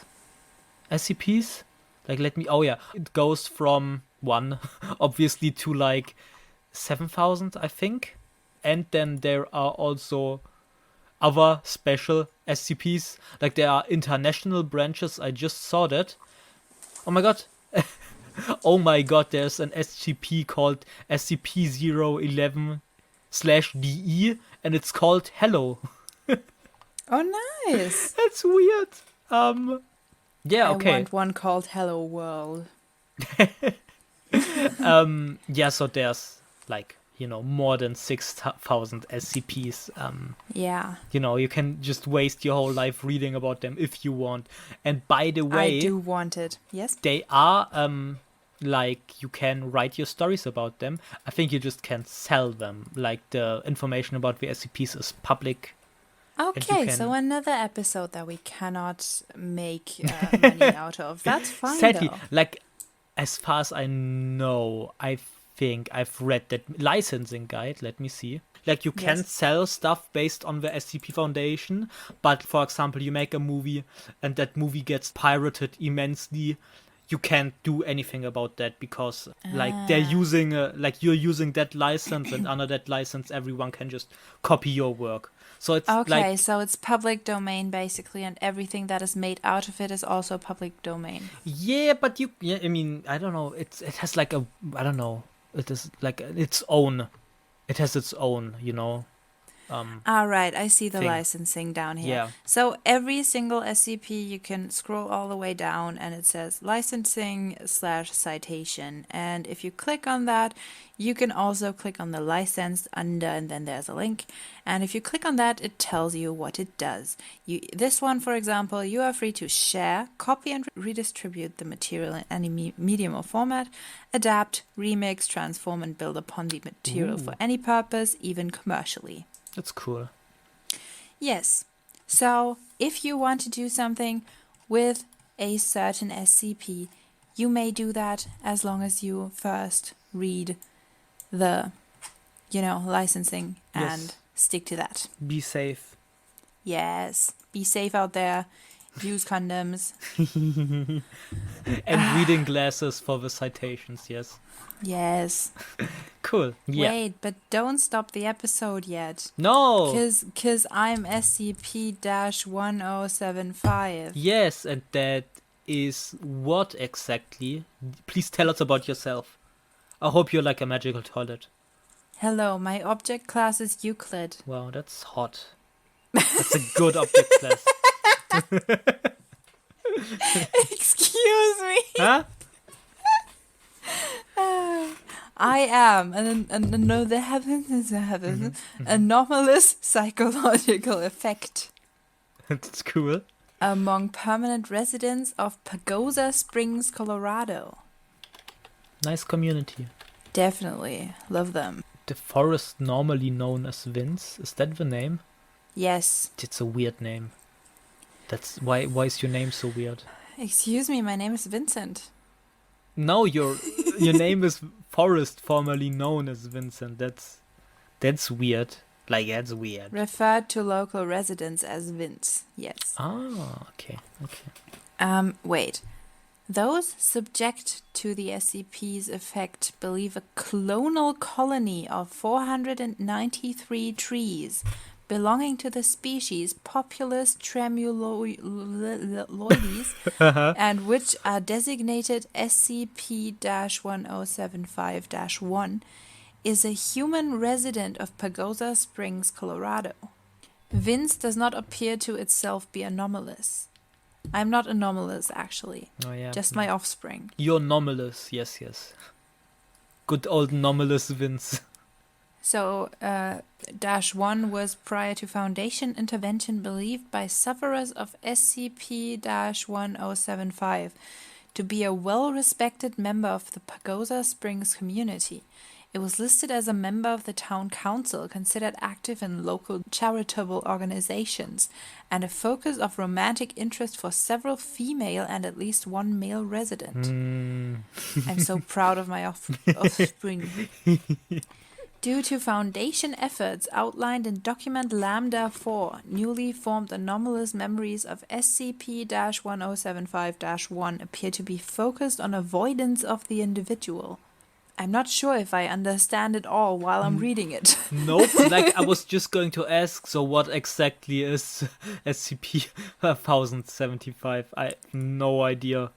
SCPs. Like, it goes from 1 obviously to, like, 7,000, I think. And then there are also other special SCPs. Like, there are international branches. I just saw that. Oh my god. Oh my god, there's an SCP called SCP-011/DE, and it's called Hello. Oh, nice. That's weird. Yeah, okay. I want one called Hello World. Yeah, so there's, like, more than 6,000 SCPs. Yeah. You can just waste your whole life reading about them if you want. And by the way, I do want it. Yes. They are like, you can write your stories about them. I think you just can't sell them. Like, the information about the SCPs is public. Okay, so another episode that we cannot make money out of. That's fine, Sadly, though. like, as far as I know, I think I've read that licensing guide. Let me see. Like, you can sell stuff based on the SCP Foundation, but, for example, you make a movie and that movie gets pirated immensely. You can't do anything about that because, like, they're using, like, you're using that license, and under that license, everyone can just copy your work. So it's okay, so it's public domain basically, and everything that is made out of it is also public domain. Yeah, but I mean, I don't know. It has like I don't know. It is like its own. It has its own, Right, I see the thing. Licensing down here. Yeah. So every single SCP, you can scroll all the way down and it says licensing/citation. And if you click on that, you can also click on the license under, and then there's a link. And if you click on that, it tells you what it does. This one, for example, you are free to share, copy and redistribute the material in any medium or format, adapt, remix, transform, and build upon the material for any purpose, even commercially. That's cool. Yes. So if you want to do something with a certain SCP, you may do that as long as you first read the, licensing and stick to that. Be safe. Yes. Be safe out there. Use condoms. And reading glasses for the citations, yes. Yes. Cool. Yeah. Wait, but don't stop the episode yet. No. Because I'm SCP-1075. Yes, and that is what exactly? Please tell us about yourself. I hope you're like a magical toilet. Hello, my object class is Euclid. Wow, that's hot. That's a good object class. Excuse me. Huh? I am an anomalous psychological effect That's cool. among permanent residents of Pagosa Springs, Colorado. Nice community. Definitely. Love them. The forest normally known as Vince. Is that the name? Yes. It's a weird name. That's why is your name so weird? Excuse me, my name is Vincent. No, your name is Forrest, formerly known as Vincent. That's weird. Like, that's weird. Referred to local residents as Vince. Yes. Ah, okay. Wait. Those subject to the SCP's effect believe a clonal colony of 493 trees belonging to the species Populus tremuloides and which are designated SCP-1075-1 is a human resident of Pagosa Springs, Colorado. Vince does not appear to itself be anomalous. I'm not anomalous, actually. Oh, yeah. Just my offspring. You're anomalous, yes. Good old anomalous Vince. So, -1 was prior to Foundation intervention believed by sufferers of SCP-1075 to be a well-respected member of the Pagosa Springs community. It was listed as a member of the town council, considered active in local charitable organizations, and a focus of romantic interest for several female and at least one male resident. I'm so proud of my offspring. Due to Foundation efforts outlined in Document Lambda 4, newly formed anomalous memories of SCP-1075-1 appear to be focused on avoidance of the individual. I'm not sure if I understand it all while I'm reading it. Nope, like I was just going to ask, so what exactly is SCP-1075? I have no idea.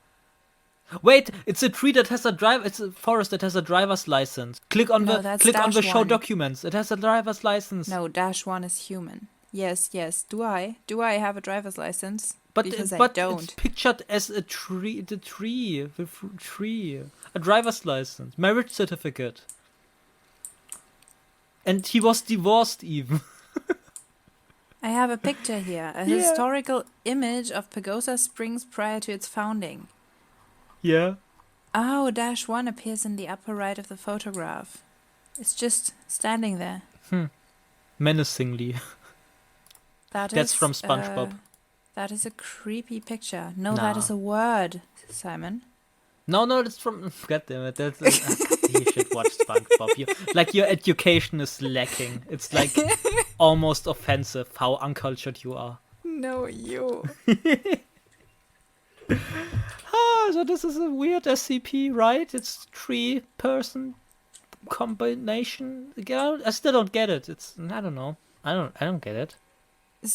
Wait, it's a tree that has it's a forest that has a driver's license. Click on the show documents. It has a driver's license. No, -1 is human. Yes. Do I have a driver's license? But because I don't. It's pictured as a tree, the tree. A driver's license, marriage certificate. And he was divorced even. I have a picture here, a historical image of Pagosa Springs prior to its founding. Yeah. Oh, -1 appears in the upper right of the photograph. It's just standing there. Menacingly. That's from SpongeBob. That is a creepy picture. No, that is a word, Simon. No, that's from... God damn it. You should watch SpongeBob. Your education is lacking. It's like almost offensive how uncultured you are. No, you. So this is a weird SCP, right? It's 3-person combination. I still don't get it. I don't know. I don't get it.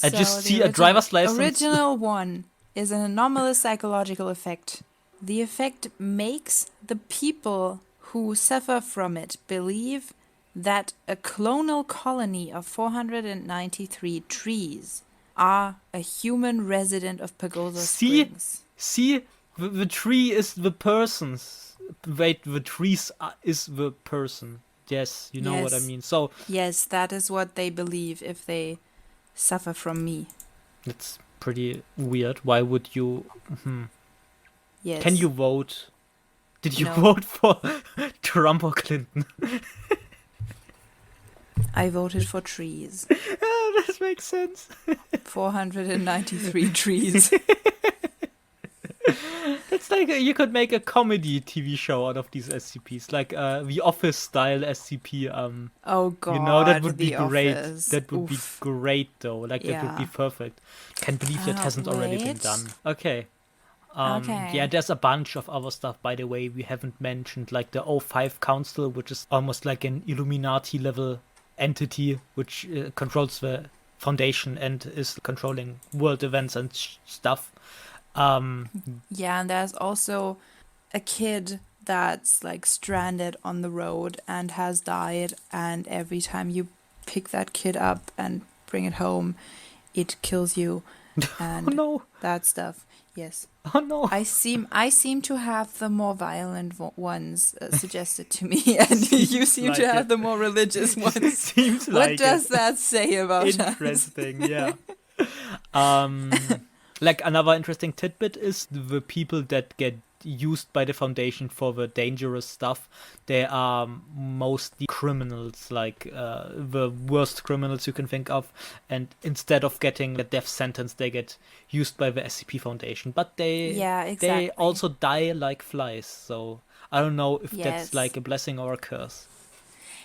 I just see a driver's license. Original one is an anomalous psychological effect. The effect makes the people who suffer from it believe that a clonal colony of 493 trees are a human resident of Pagosa Springs. See, the tree is the person's. Wait, the trees is the person. Yes, you know what I mean. So yes, that is what they believe if they suffer from me. It's pretty weird. Why would you? Yes. Can you vote? Did you vote for Trump or Clinton? I voted for trees. That makes sense. 493 trees. It's like you could make a comedy TV show out of these SCPs, like the Office style SCP. Oh God! You know, that would be great. Office. That would be great, though. Like that would be perfect. Can't believe that hasn't already been done. Okay. Yeah, there's a bunch of other stuff, by the way, we haven't mentioned, like the O5 Council, which is almost like an Illuminati level entity, which controls the Foundation and is controlling world events and stuff. Yeah, and there's also a kid that's like stranded on the road and has died, and every time you pick that kid up and bring it home, it kills you. And oh no, that stuff. Yes. Oh no. I seem to have the more violent ones suggested to me, and you seem to have the more religious ones. Seems what does that say about Interesting, yeah. Like another interesting tidbit is the people that get used by the Foundation for the dangerous stuff, they are mostly criminals, like the worst criminals you can think of. And instead of getting a death sentence, they get used by the SCP Foundation. But they also die like flies. So I don't know if that's like a blessing or a curse.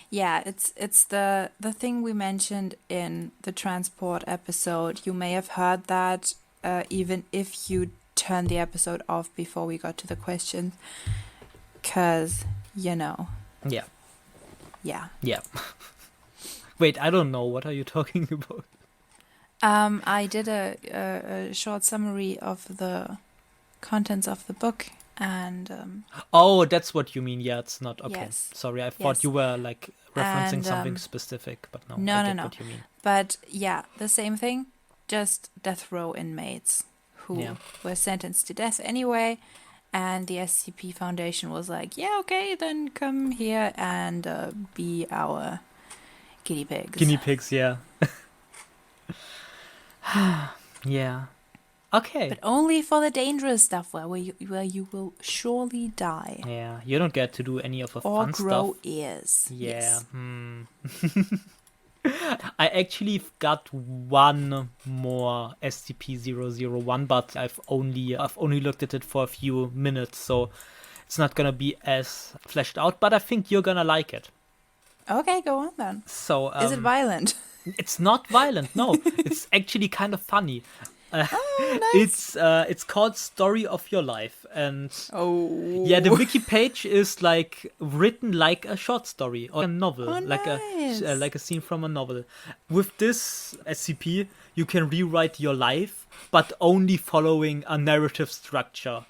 Yeah, it's the thing we mentioned in the transport episode. You may have heard that even if you turn the episode off before we got to the questions, because, you know. Yeah. Yeah. Yeah. Wait, I don't know. What are you talking about? I did a short summary of the contents of the book. And oh, that's what you mean. Yeah, it's not okay. Yes. Sorry, I thought you were like referencing something specific, but no, I get what you mean. But yeah, the same thing, just death row inmates who were sentenced to death anyway, and the SCP Foundation was like, yeah, okay, then come here and be our guinea pigs. Guinea pigs, yeah. Yeah. Okay. But only for the dangerous stuff where you will surely die. Yeah, you don't get to do any of the fun stuff. Or grow ears. Yeah. Yes. I actually got one more SCP-001, but I've only looked at it for a few minutes, so it's not gonna be as fleshed out. But I think you're gonna like it. Okay, go on then. So is it violent? It's not violent. No, it's actually kind of funny. Oh, nice. It's called Story of Your Life, and yeah, the wiki page is like written like a short story or a novel, like a scene from a novel. With this SCP, you can rewrite your life, but only following a narrative structure.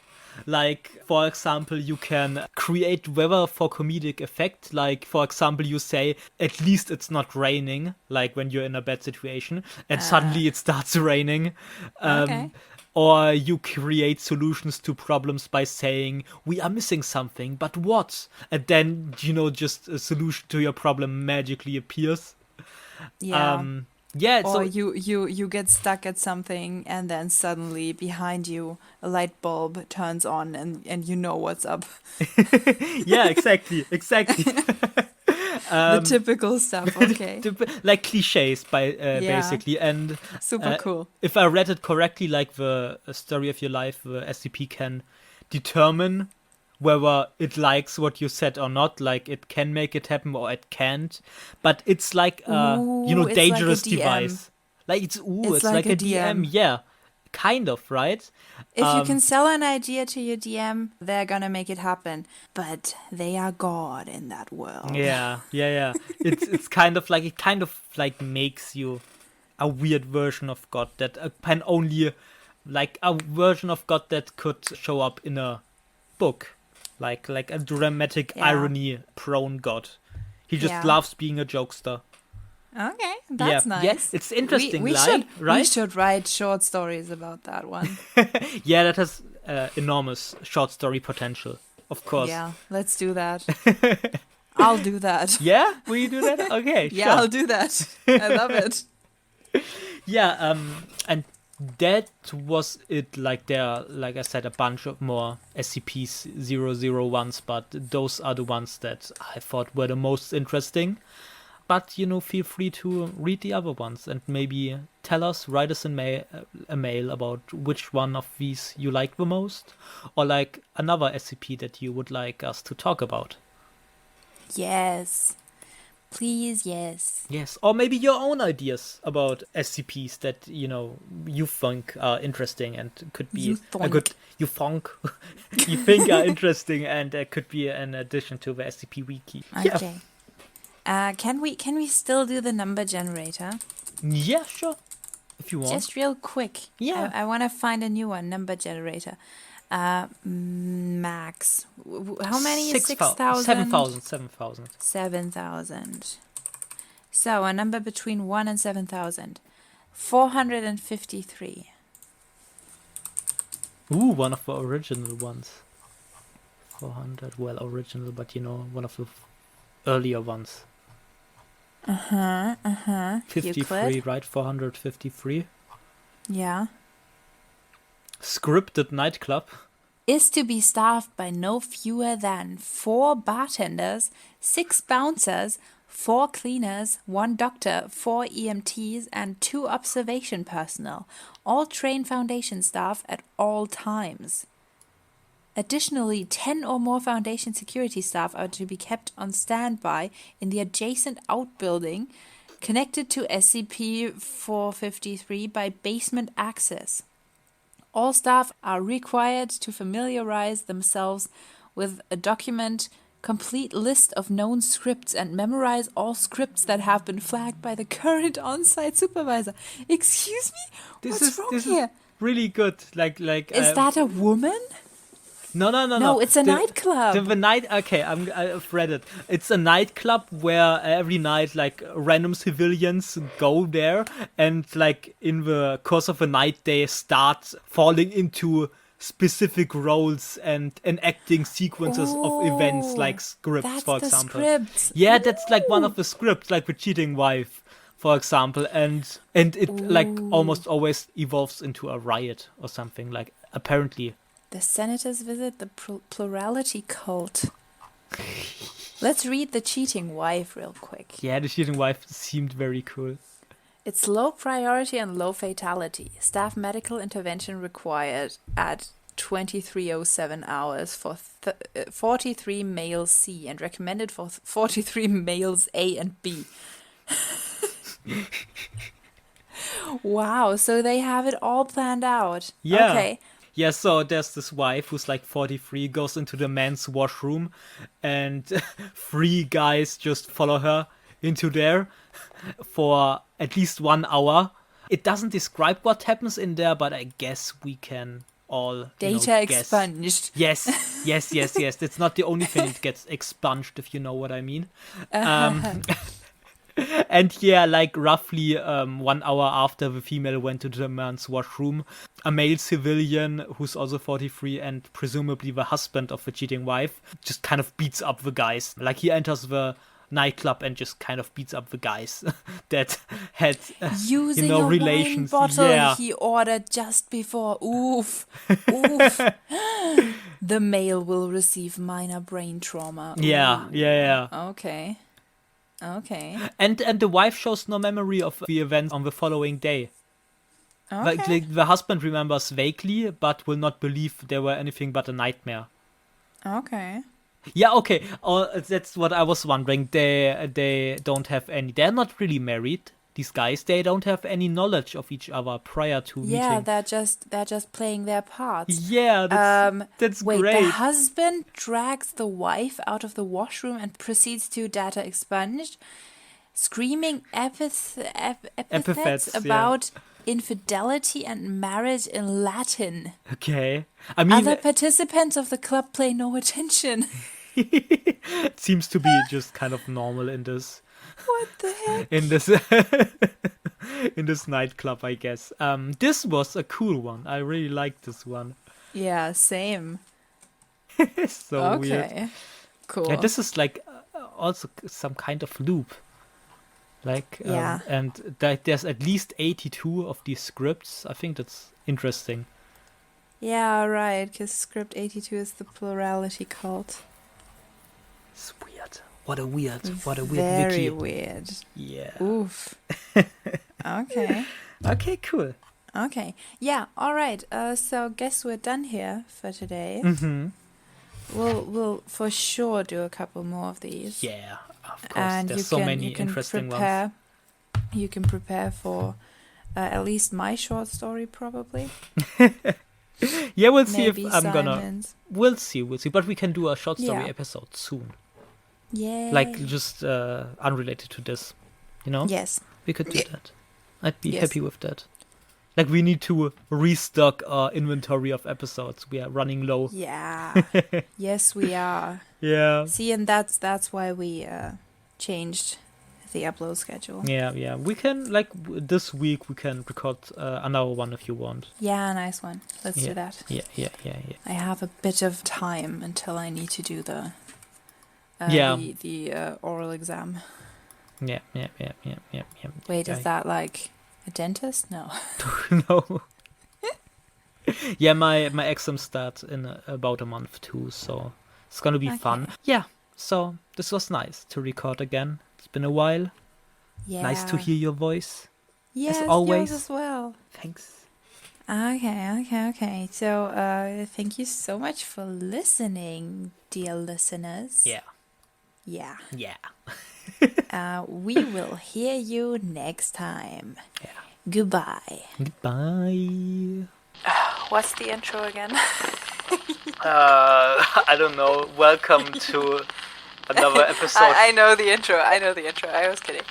Like, for example, you can create weather for comedic effect. Like, for example, you say, at least it's not raining, like when you're in a bad situation, and suddenly it starts raining. Okay. Or you create solutions to problems by saying, we are missing something, but what? And then, just a solution to your problem magically appears. Yeah. Yeah, or you get stuck at something and then suddenly behind you a light bulb turns on and you know what's up. Yeah, exactly. The typical stuff, okay. Like cliches basically. And super cool. If I read it correctly, like the Story of Your Life, the SCP can determine whether it likes what you said or not. Like, it can make it happen or it can't. But it's like it's dangerous like a DM. device. Like it's like a DM. Yeah, kind of, right? If you can sell an idea to your DM, they're gonna make it happen. But they are God in that world. Yeah. It's kind of like makes you a weird version of God that can only like a version of God that could show up in a book. Like a dramatic irony-prone god. He just loves being a jokester. Okay, that's nice. Yeah, it's interesting, right? We should write short stories about that one. Yeah, that has enormous short story potential, of course. Yeah, let's do that. I'll do that. Yeah? Will you do that? Okay, yeah, sure. I'll do that. I love it. Yeah, and that was it. Like, there are, like I said, a bunch of more SCPs 001s, but those are the ones that I thought were the most interesting. But, feel free to read the other ones and maybe tell us, write us a mail about which one of these you like the most, or like another SCP that you would like us to talk about. Yes. Please, yes. Yes, or maybe your own ideas about SCPs that, you think are interesting and could be a good... You think are interesting and could be an addition to the SCP wiki. Okay. Yeah. Can we still do the number generator? Yeah, sure. If you want. Just real quick. Yeah. I want to find a new one, number generator. Max. How many is 6,000? 7,000. 7,000. So a number between 1 and 7,000. 453. Ooh, one of the original ones. 400, well, original, but one of the earlier ones. 53, right? 453. Yeah. Scripted nightclub. is to be staffed by no fewer than 4 bartenders, 6 bouncers, 4 cleaners, 1 doctor, 4 EMTs, and 2 observation personnel, all trained Foundation staff at all times. Additionally, 10 or more Foundation security staff are to be kept on standby in the adjacent outbuilding connected to SCP-453 by basement access. All staff are required to familiarize themselves with a document complete list of known scripts and memorize all scripts that have been flagged by the current on-site supervisor. Excuse me? What's wrong here? Is really good. Is that a woman? No. No, it's a nightclub. I've read it. It's a nightclub where every night, like, random civilians go there, and, like, in the course of the night, they start falling into specific roles and enacting sequences of events, like scripts, for example. Scripts. Yeah, that's like one of the scripts, like the cheating wife, for example, and it like almost always evolves into a riot or something, like, apparently. The senators visit the plurality cult. Let's read the cheating wife real quick. Yeah, the cheating wife seemed very cool. It's low priority and low fatality. Staff medical intervention required at 23:07 hours for 43 males C and recommended for 43 males A and B. Wow, so they have it all planned out. Yeah. Okay. Yeah, so there's this wife who's like 43, goes into the men's washroom, and 3 guys just follow her into there for at least 1 hour. It doesn't describe what happens in there, but I guess we can all Data guess. expunged. Yes. It's not the only thing that gets expunged, if you know what I mean. And yeah, like roughly 1 hour after the female went to the man's washroom, a male civilian who's also 43 and presumably the husband of the cheating wife just kind of beats up the guys. Like, he enters the nightclub and just kind of beats up the guys that had using a relations. wine bottle Yeah. he ordered just before. Oof. The male will receive minor brain trauma. Yeah. Okay. And the wife shows no memory of the events on the following day. Okay. Like, the husband remembers vaguely, but will not believe they were anything but a nightmare. Okay. Yeah, okay. That's what I was wondering. They don't have any. They're not really married. These guys. They don't have any knowledge of each other prior to meeting. Yeah, they're just playing their parts. Yeah, that's wait, great. The husband drags the wife out of the washroom and proceeds to data expunged, screaming epithets about infidelity and marriage in Latin. Okay. I mean, other participants of the club pay no attention. It seems to be just kind of normal in this. What the heck? In this nightclub, I guess. This was a cool one. I really liked this one. Yeah, same. So weird. Okay. Cool. Yeah, this is like also some kind of loop. Like, and there's at least 82 of these scripts. I think that's interesting. Yeah, right, because script 82 is the plurality cult. It's weird. What a weird Very wiki. weird. Yeah. Oof. Okay. Okay, cool. Okay. Yeah, all right. So guess we're done here for today. Mm-hmm. We'll for sure do a couple more of these. Yeah, of course. And there's so many interesting ones. You can prepare for at least my short story, probably. Yeah, we'll see Maybe if I'm Simon's. We'll see. But we can do a short story Yeah. episode soon. Yeah. Like, just unrelated to this, you know? Yes. We could do that. I'd be Yes. happy with that. Like, we need to restock our inventory of episodes. We are running low. Yeah. Yes, we are. Yeah. See, and that's why we changed the upload schedule. Yeah. We can, like, this week, we can record another one if you want. Yeah, nice one. Let's do that. Yeah. I have a bit of time until I need to do the oral exam. Yeah. Wait, is that like a dentist? No. No. Yeah, my exams start in about a month too, so it's gonna be fun. Yeah, so this was nice to record again. It's been a while. Yeah. Nice to hear your voice. Yes, as always. yours as well. Thanks. Okay. So, thank you so much for listening, dear listeners. Yeah. We will hear you next time. Yeah. Goodbye. Goodbye. What's the intro again? I don't know. Welcome to another episode. I know the intro. I was kidding.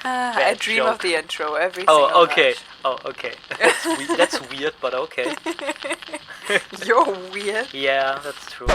I dream of the intro every single okay. night. Oh, okay. That's weird, but okay. You're weird. Yeah, that's true.